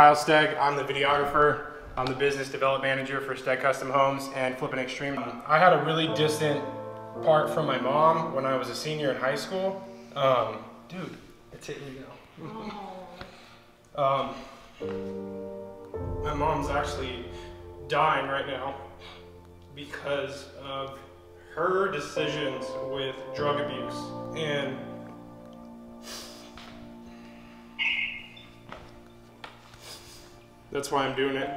Kyle Steg, I'm the videographer. I'm the business development manager for Steg Custom Homes and Flippin' Extreme. I had a really distant part from my mom when I was a senior in high school. Dude, it's hitting me now. My mom's actually dying right now because of her decisions with drug abuse, and that's why I'm doing it.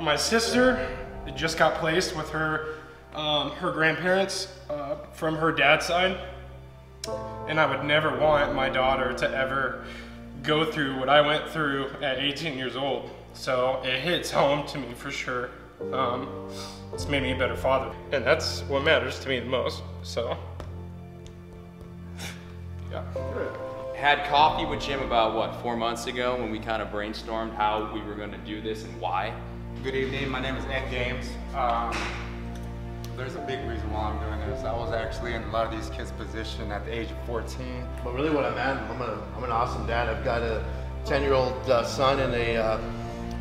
My sister just got placed with her grandparents from her dad's side, and I would never want my daughter to ever go through what I went through at 18 years old. So it hits home to me for sure. It's made me a better father, and that's what matters to me the most. So yeah. Had coffee with Jim about what, 4 months ago, when we kind of brainstormed how we were going to do this and why. Good evening, my name is Ed James. There's a big reason why I'm doing this. I was actually in a lot of these kids' position at the age of 14. But really what I'm at, I'm an awesome dad. I've got a 10-year-old son and a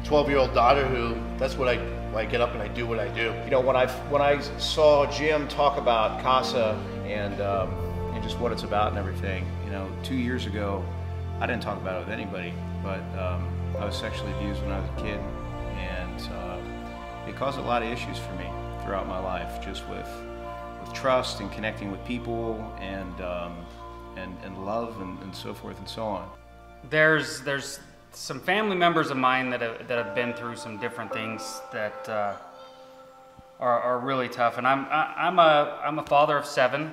12-year-old daughter who, that's what I get up and I do what I do. You know, when I saw Jim talk about CASA and just what it's about and everything, you know, 2 years ago, I didn't talk about it with anybody, but I was sexually abused when I was a kid, and it caused a lot of issues for me throughout my life, just with trust and connecting with people and love and so forth and so on. There's some family members of mine that have been through some different things that are really tough, and I'm a father of 7.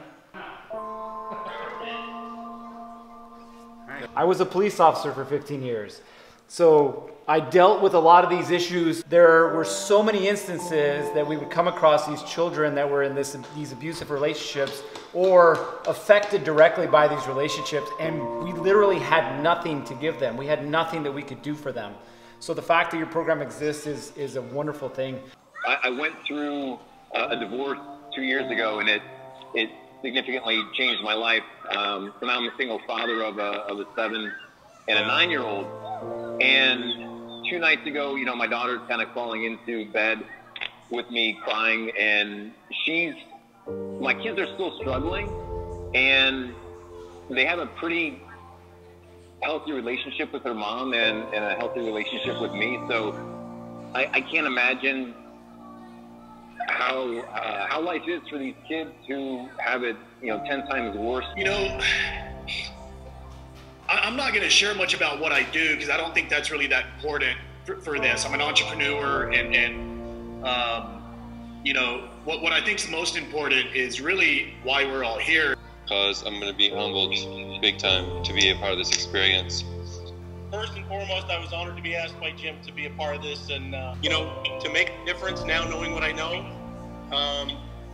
I was a police officer for 15 years. So I dealt with a lot of these issues. There were so many instances that we would come across these children that were in these abusive relationships or affected directly by these relationships, and we literally had nothing to give them. We had nothing that we could do for them. So the fact that your program exists is a wonderful thing. I went through a divorce 2 years ago, and it significantly changed my life. So now I'm a single father of a 7 and a 9-year-old. And 2 nights ago, you know, my daughter's kind of crawling into bed with me crying, and my kids are still struggling, and they have a pretty healthy relationship with their mom and a healthy relationship with me. So I can't imagine how life is for these kids who have it, you know, 10 times worse. You know, I'm not going to share much about what I do because I don't think that's really that important for this. I'm an entrepreneur, and you know, what I think is most important is really why we're all here. Because I'm going to be humbled big time to be a part of this experience. First and foremost, I was honored to be asked by Jim to be a part of this, and you know, to make a difference now, knowing what I know,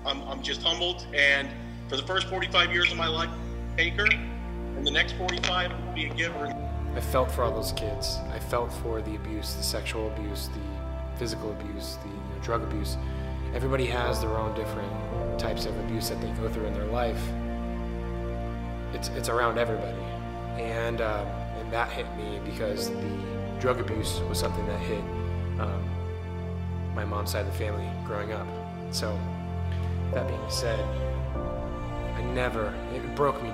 I'm just humbled. And for the first 45 years of my life, taker, and the next 45 will be a giver. I felt for all those kids. I felt for the abuse, the sexual abuse, the physical abuse, the drug abuse. Everybody has their own different types of abuse that they go through in their life. It's around everybody, and that hit me because the drug abuse was something that hit my mom's side of the family growing up. So that being said, it broke me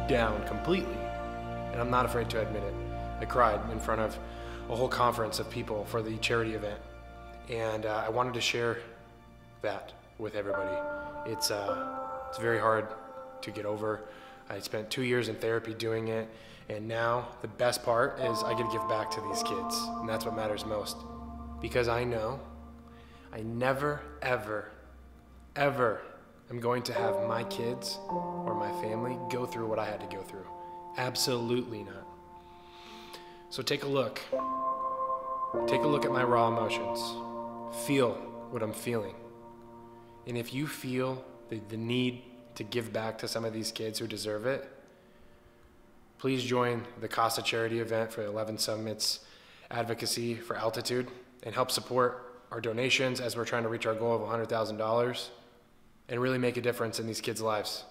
down completely, and I'm not afraid to admit it. I cried in front of a whole conference of people for the charity event, and I wanted to share that with everybody. It's very hard to get over. I spent 2 years in therapy doing it, and now the best part is I get to give back to these kids, and that's what matters most. Because I know I never, ever, ever am going to have my kids or my family go through what I had to go through. Absolutely not. So take a look. Take a look at my raw emotions. Feel what I'm feeling. And if you feel the need to give back to some of these kids who deserve it, please join the CASA charity event for 11 Summits Advocacy for Altitude and help support our donations as we're trying to reach our goal of $100,000 and really make a difference in these kids' lives.